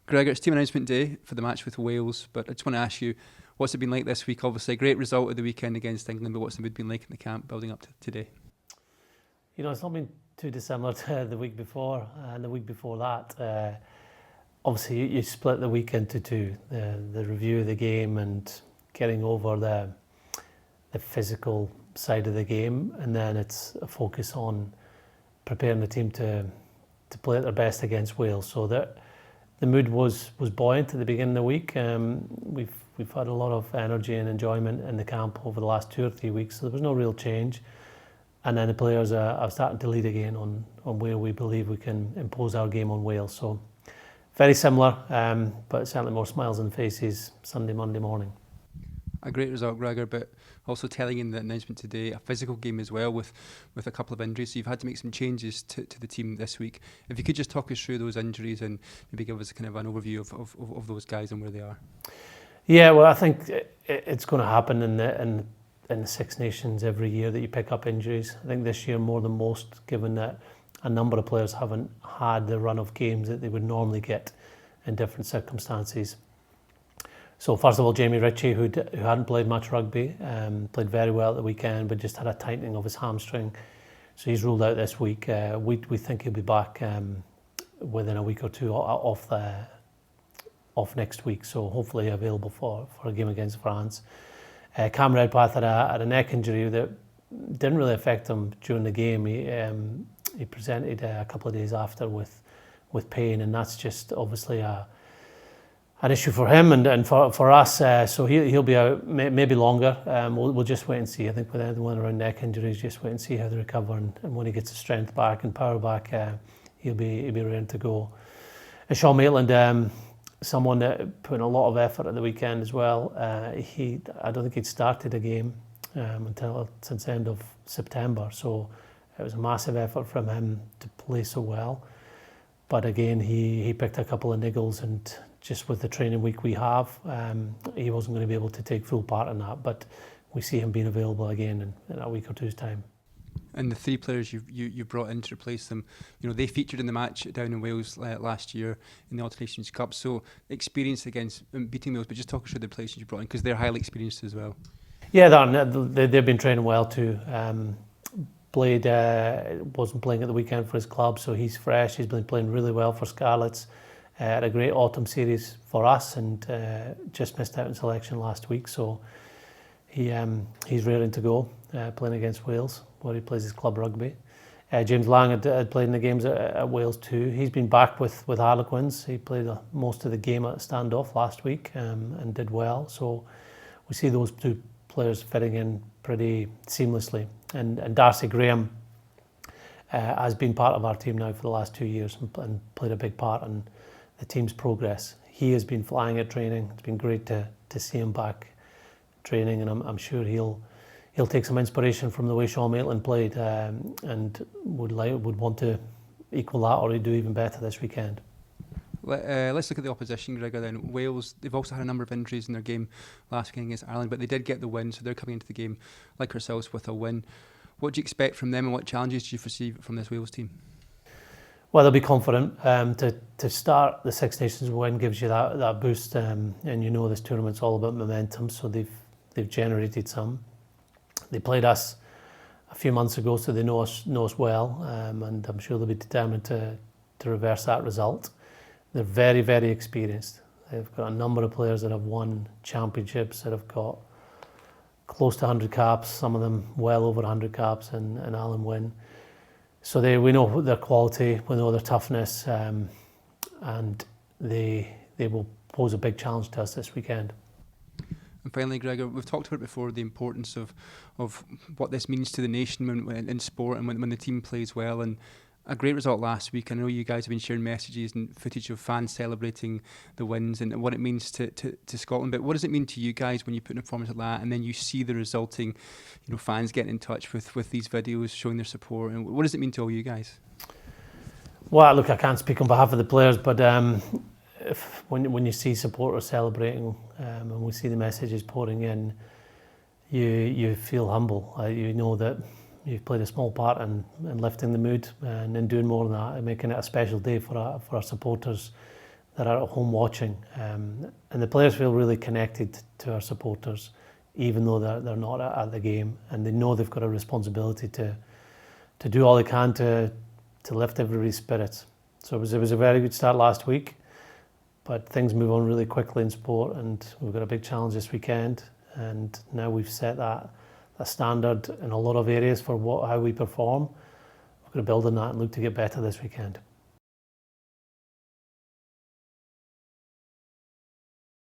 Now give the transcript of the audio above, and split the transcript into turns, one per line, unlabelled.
Gregor, it's team announcement day for the match with Wales, but I just want to ask you, what's it been like this week? Obviously, a great result of the weekend against England, but what's the mood been like in the camp building up to today?
It's not been too dissimilar to the week before and the week before that. Obviously, you split the week into two, the review of the game and getting over the physical side of the game, and then it's a focus on preparing the team to play at their best against Wales. So that the mood was buoyant at the beginning of the week. We've had a lot of energy and enjoyment in the camp over the last 2 or 3 weeks, so there was no real change. And then the players are starting to lead again on where we believe we can impose our game on Wales. So very similar, but certainly more smiles on faces Monday morning.
A great result, Gregor, but also telling in the announcement today, a physical game as well with a couple of injuries. So you've had to make some changes to the team this week. If you could just talk us through those injuries and maybe give us kind of an overview of those guys and where they are.
Yeah, well, I think it's going to happen in the Six Nations every year that you pick up injuries. I think this year more than most, given that a number of players haven't had the run of games that they would normally get in different circumstances. So first of all, Jamie Ritchie, who hadn't played much rugby, played very well at the weekend, but just had a tightening of his hamstring. So he's ruled out this week. We think he'll be back within a week or two off next week. So hopefully available for a game against France. Cam Redpath had a neck injury that didn't really affect him during the game. He presented a couple of days after with pain, and that's just obviously an issue for him and for us. So he'll be out maybe longer. We'll just wait and see. I think with anyone around neck injuries, just wait and see how they recover, and when he gets his strength back and power back, he'll be ready to go. And Sean Maitland, someone that put in a lot of effort at the weekend as well. I don't think he'd started a game since the end of September, so it was a massive effort from him to play so well. But again, he picked a couple of niggles, and just with the training week we have, he wasn't going to be able to take full part in that. But we see him being available again in a week or two's time.
And the three players you brought in to replace them, they featured in the match down in Wales last year in the All Nations Cup. So experience against beating Wales, but just talk us through the players you brought in, because they're highly experienced as well.
Yeah, they've been training well too. Blade wasn't playing at the weekend for his club, so he's fresh. He's been playing really well for Scarlets. Had a great autumn series for us, and just missed out in selection last week. So he's raring to go, playing against Wales, where he plays his club rugby. James Lang had played in the games at Wales too. He's been back with Harlequins. He played most of the game at standoff last week and did well. So we see those two players fitting in pretty seamlessly. And Darcy Graham has been part of our team now for the last 2 years and played a big part in the team's progress. He has been flying at training. It's been great to see him back training, and I'm sure he'll take some inspiration from the way Sean Maitland played, and would want to equal that or do even better this weekend.
Let's look at the opposition, Gregor, then. Wales, they've also had a number of injuries in their game last weekend against Ireland, but they did get the win, so they're coming into the game, like ourselves, with a win. What do you expect from them, and what challenges do you foresee from this Wales team?
Well, they'll be confident. To start the Six Nations win gives you that boost, and this tournament's all about momentum, so they've generated some. They played us a few months ago, so they know us well, and I'm sure they'll be determined to reverse that result. They're very, very experienced. They've got a number of players that have won championships, that have got close to 100 caps, some of them well over 100 caps, and Alan Wynne. So we know their quality, we know their toughness, and they will pose a big challenge to us this weekend.
And finally, Gregor, we've talked about before the importance of what this means to the nation in sport and when the team plays well. And a great result last week. I know you guys have been sharing messages and footage of fans celebrating the wins and what it means to Scotland. But what does it mean to you guys when you put in a performance like that and then you see the resulting, fans getting in touch with these videos, showing their support? And what does it mean to all you guys?
Well, look, I can't speak on behalf of the players, but when you see supporters celebrating and we see the messages pouring in, you feel humble. You know that you've played a small part in lifting the mood and in doing more than that and making it a special day for our supporters that are at home watching, and the players feel really connected to our supporters, even though they're not at the game, and they know they've got a responsibility to do all they can to lift everybody's spirits. So it was a very good start last week, but things move on really quickly in sport, and we've got a big challenge this weekend, and now we've set that standard in a lot of areas for how we perform. We're going to build on that and look to get better this weekend.